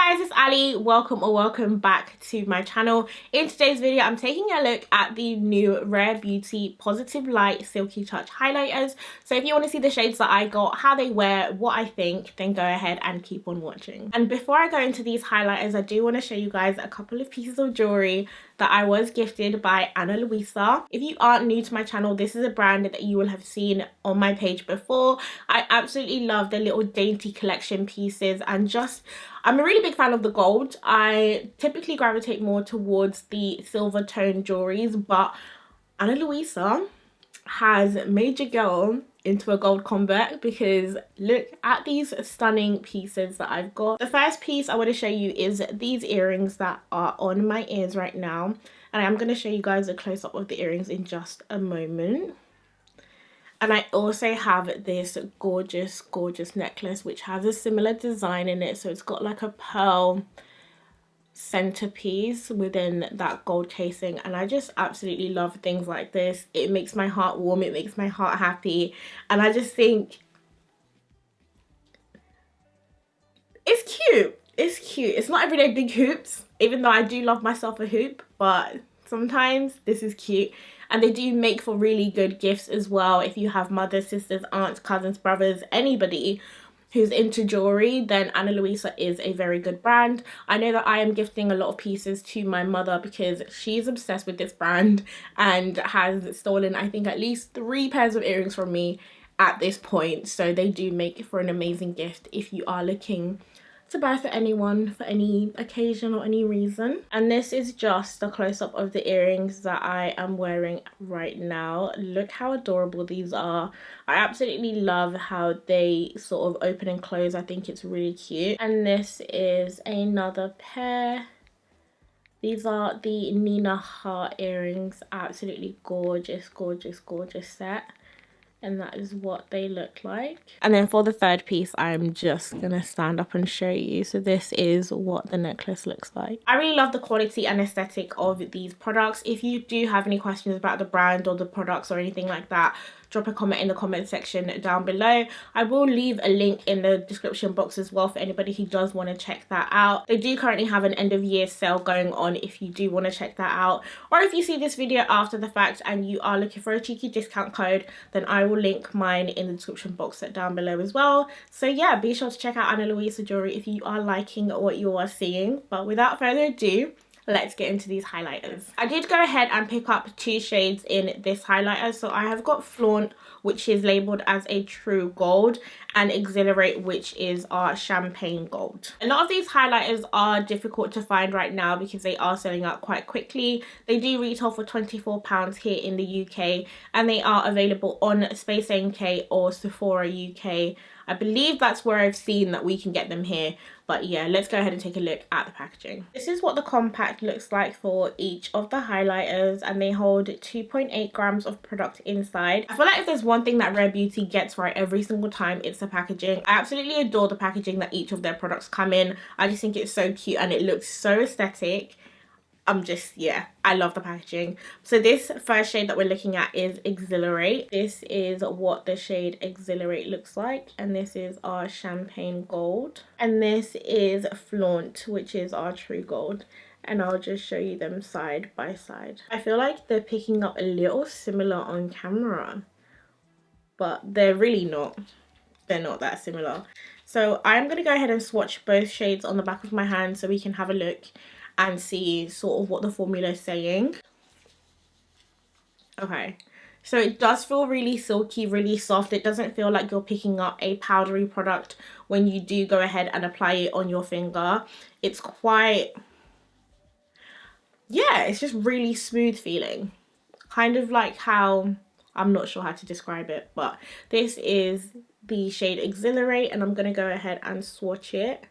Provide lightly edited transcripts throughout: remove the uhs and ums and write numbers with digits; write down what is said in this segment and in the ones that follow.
guys, it's Ali. Welcome back to my channel. In today's video, I'm taking a look at the new Rare Beauty Positive Light Silky Touch highlighters. So if you want to see the shades that I got, how they wear, what I think, then go ahead and keep on watching. And before I go into these highlighters, I do want to show you guys a couple of pieces of jewelry that I was gifted by Ana Luisa. If you aren't new to my channel, this is a brand that you will have seen on my page before. I absolutely love the little dainty collection pieces, and just I'm a really big fan of the gold. I typically gravitate more towards the silver tone jewelries, but Ana Luisa has made your girl into a gold convert, because look at these stunning pieces that I've got. The first piece I want to show you is these earrings that are on my ears right now, and I'm going to show you guys a close-up of the earrings in just a moment. And I also have this gorgeous necklace which has a similar design in it. So it's got like a pearl centerpiece within that gold casing, and I just absolutely love things like this. It makes my heart warm, it makes my heart happy, and I just think it's cute. It's cute. It's not everyday big hoops, even though I do love myself a hoop, but sometimes this is cute. And they do make for really good gifts as well. If you have mothers, sisters, aunts, cousins, brothers, anybody who's into jewelry, then Ana Luisa is a very good brand. I know that I am gifting a lot of pieces to my mother because she's obsessed with this brand and has stolen, I think, at least 3 pairs of earrings from me at this point. So they do make for an amazing gift if you are looking to buy for anyone for any occasion or any reason. And this is just a close-up of the earrings that I am wearing right now. Look how adorable these are. I absolutely love how they sort of open and close. I think it's really cute. And this is another pair. These are the Nina Heart earrings. Absolutely gorgeous set. And that is what they look like. And then for the third piece, I'm just gonna stand up and show you. So this is what the necklace looks like. I really love the quality and aesthetic of these products. If you do have any questions about the brand or the products or anything like that, drop a comment in the comment section down below. I will leave a link in the description box as well for anybody who does want to check that out. They do currently have an end of year sale going on if you do want to check that out, or if you see this video after the fact and you are looking for a cheeky discount code, then I will link mine in the description box down below as well. So yeah, be sure to check out Ana Luisa jewelry if you are liking what you are seeing. But without further ado, let's get into these highlighters. I did go ahead and pick up 2 shades in this highlighter. So I have got Flaunt, which is labeled as a true gold, and Exhilarate, which is our champagne gold. A lot of these highlighters are difficult to find right now because they are selling out quite quickly. They do retail for £24 here in the UK, and they are available on Space NK or Sephora UK. I believe that's where I've seen that we can get them here. But yeah, let's go ahead and take a look at the packaging. This is what the compact looks like for each of the highlighters, and they hold 2.8 grams of product inside. I feel like if there's one thing that Rare Beauty gets right every single time, it's the packaging. I absolutely adore the packaging that each of their products come in. I just think it's so cute and it looks so aesthetic. Yeah, I love the packaging. So this first shade that we're looking at is Exhilarate. This is what the shade Exhilarate looks like, and this is our champagne gold, and this is Flaunt, which is our true gold. And I'll just show you them side by side. I feel like they're picking up a little similar on camera, but they're really not. They're not that similar. So I'm going to go ahead and swatch both shades on the back of my hand so we can have a look and see sort of what the formula is saying. Okay, so it does feel really silky, really soft. It doesn't feel like you're picking up a powdery product when you do go ahead and apply it on your finger. It's quite, yeah, it's just really smooth feeling. Kind of like how, I'm not sure how to describe it, but this is the shade Exhilarate, and I'm going to go ahead and swatch it.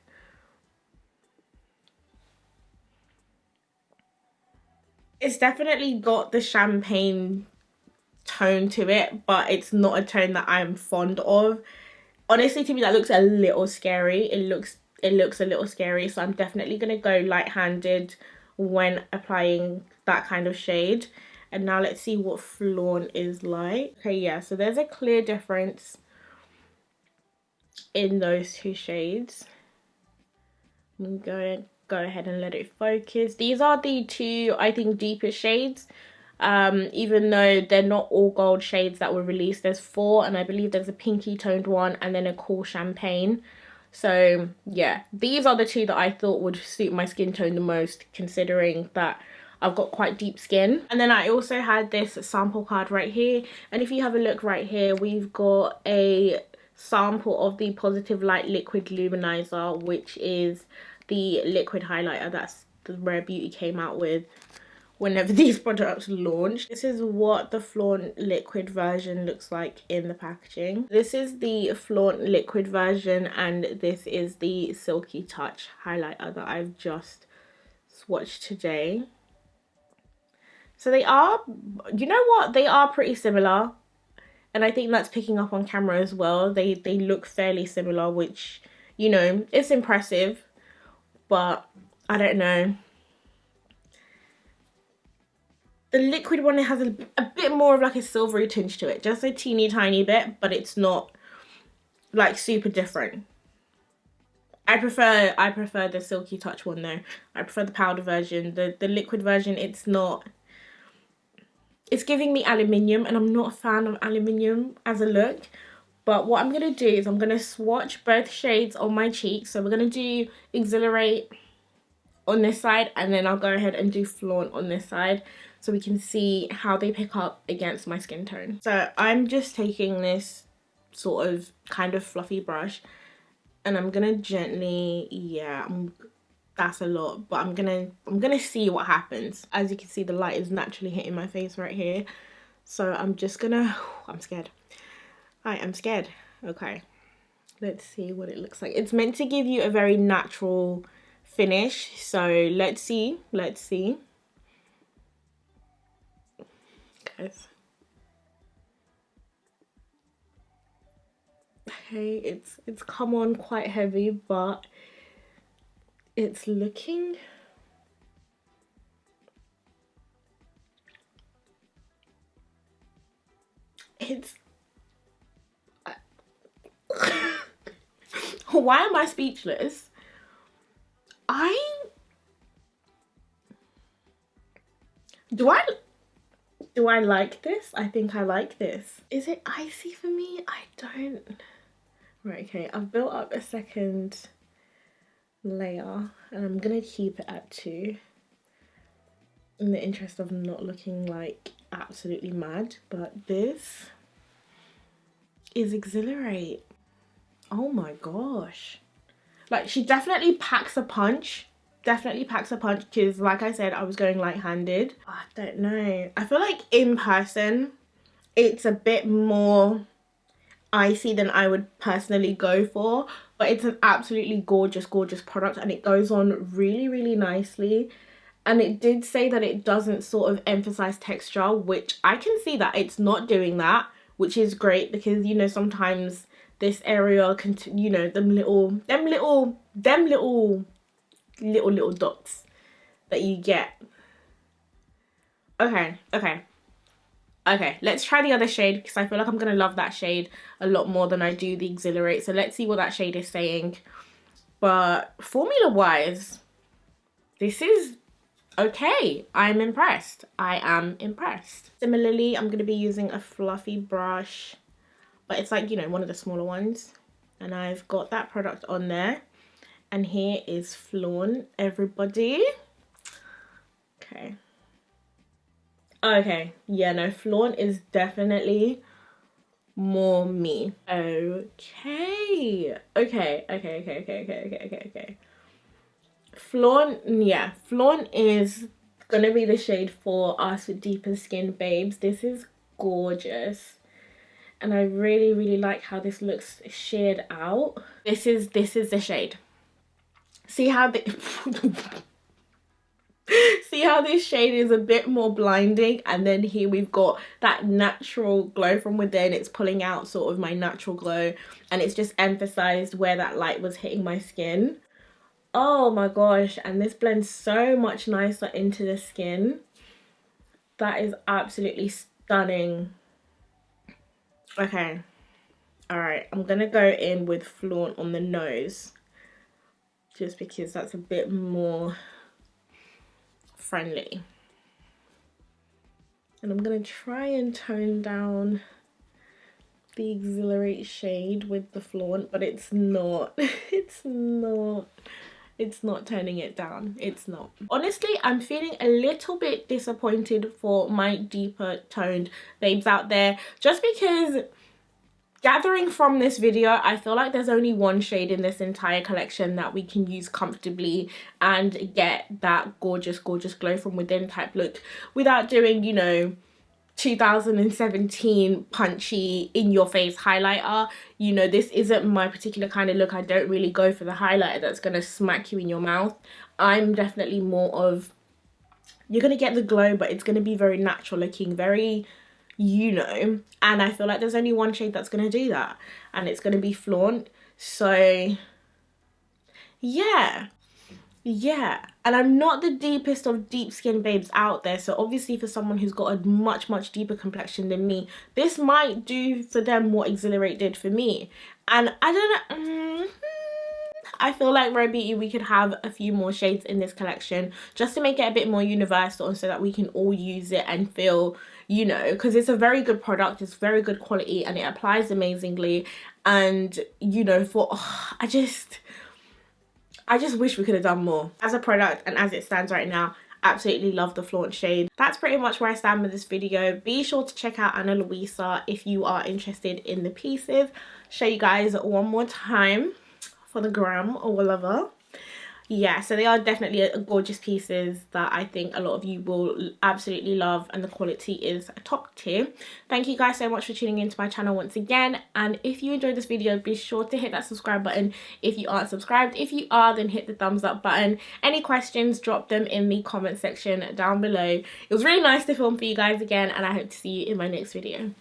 It's definitely got the champagne tone to it, but it's not a tone that I'm fond of. Honestly, to me, that looks a little scary. It looks a little scary, so I'm definitely going to go light-handed when applying that kind of shade. And now let's see what Flaunt is like. Okay, yeah, so there's a clear difference in those 2 shades. I'm going to go ahead and let it focus. These are the two, I think, deepest shades. Even though they're not all gold shades that were released. There's 4, and I believe there's a pinky toned one and then a cool champagne. So yeah, these are the two that I thought would suit my skin tone the most, considering that I've got quite deep skin. And then I also had this sample card right here, and if you have a look right here, we've got a sample of the Positive Light Liquid Luminizer, which is the liquid highlighter that's the Rare Beauty came out with whenever these products launched. This is what the Flaunt liquid version looks like in the packaging. This is the Flaunt liquid version, and this is the Silky Touch highlighter that I've just swatched today. So they are, you know what, they are pretty similar, and I think that's picking up on camera as well. They look fairly similar, which, you know, it's impressive, but I don't know. The liquid one, it has a bit more of like a silvery tinge to it, just a teeny tiny bit, but it's not like super different. I prefer the Silky Touch one though. I prefer the powder version. The liquid version, it's giving me aluminium, and I'm not a fan of aluminium as a look. But what I'm gonna do is I'm gonna swatch both shades on my cheeks. So we're gonna do Exhilarate on this side, and then I'll go ahead and do Flaunt on this side, so we can see how they pick up against my skin tone. So I'm just taking this sort of kind of fluffy brush, and I'm gonna gently, yeah, that's a lot, but I'm gonna see what happens. As you can see, the light is naturally hitting my face right here, so I'm just gonna, I'm scared. I am scared. Okay, let's see what it looks like. It's meant to give you a very natural finish, so let's see. Guys, okay, it's come on quite heavy, but it's looking, why am I speechless? Do I like this? I think I like this. Is it icy for me? I don't. Right, okay, I've built up a second layer, and I'm gonna keep it at 2 in the interest of not looking like absolutely mad. But this is Exhilarate. Oh my gosh. Like, she definitely packs a punch. Definitely packs a punch, because like I said, I was going light-handed. I don't know. I feel like in person, it's a bit more icy than I would personally go for. But it's an absolutely gorgeous, gorgeous product, and it goes on really, really nicely. And it did say that it doesn't sort of emphasize texture, which I can see that it's not doing that, which is great, because, you know, sometimes this area can, you know, them little dots that you get. Okay, let's try the other shade, because I feel like I'm gonna love that shade a lot more than I do the Exhilarate. So let's see what that shade is saying. But formula wise, this is okay. I'm impressed. I am impressed. Similarly, I'm gonna be using a fluffy brush, but it's like, you know, one of the smaller ones, and I've got that product on there. And here is Flaunt, everybody. Okay, yeah, no, Flaunt is definitely more me. Okay. Flaunt, yeah, Flaunt is gonna be the shade for us with deeper skin babes. This is gorgeous, and I really, really like how this looks sheared out. This is the shade. See how the see how this shade is a bit more blinding, and then here we've got that natural glow from within. It's pulling out sort of my natural glow, and it's just emphasized where that light was hitting my skin. Oh my gosh, and this blends so much nicer into the skin. That is absolutely stunning. Okay, all right, I'm gonna go in with Flaunt on the nose. just because that's a bit more friendly. And I'm gonna try and tone down the Exhilarate shade with the Flaunt, but it's not. It's not turning it down. It's not. Honestly, I'm feeling a little bit disappointed for my deeper toned babes out there, just because gathering from this video, I feel like there's only one shade in this entire collection that we can use comfortably and get that gorgeous, gorgeous glow from within type look without doing, you know, 2017 punchy in your face highlighter. You know, this isn't my particular kind of look. I don't really go for the highlighter that's gonna smack you in your mouth. I'm definitely more of, you're gonna get the glow, but it's gonna be very natural looking, very, you know, and I feel like there's only one shade that's gonna do that, and it's gonna be Flaunt. So yeah, and I'm not the deepest of deep skin babes out there, so obviously for someone who's got a much deeper complexion than me, this might do for them what Exhilarate did for me. And I don't know, I feel like Rare Beauty, we could have a few more shades in this collection just to make it a bit more universal, so that we can all use it and feel, you know, because it's a very good product, it's very good quality, and it applies amazingly. And you know, for I just wish we could have done more. As a product and as it stands right now, absolutely love the Flaunt shade. That's pretty much where I stand with this video. Be sure to check out Ana Luisa if you are interested in the pieces. Show you guys one more time for the gram or whatever. Yeah, so they are definitely gorgeous pieces that I think a lot of you will absolutely love, and the quality is top tier. Thank you guys so much for tuning into my channel once again, and if you enjoyed this video, be sure to hit that subscribe button if you aren't subscribed. If you are, then hit the thumbs up button. Any questions, drop them in the comment section down below. It was really nice to film for you guys again, and I hope to see you in my next video.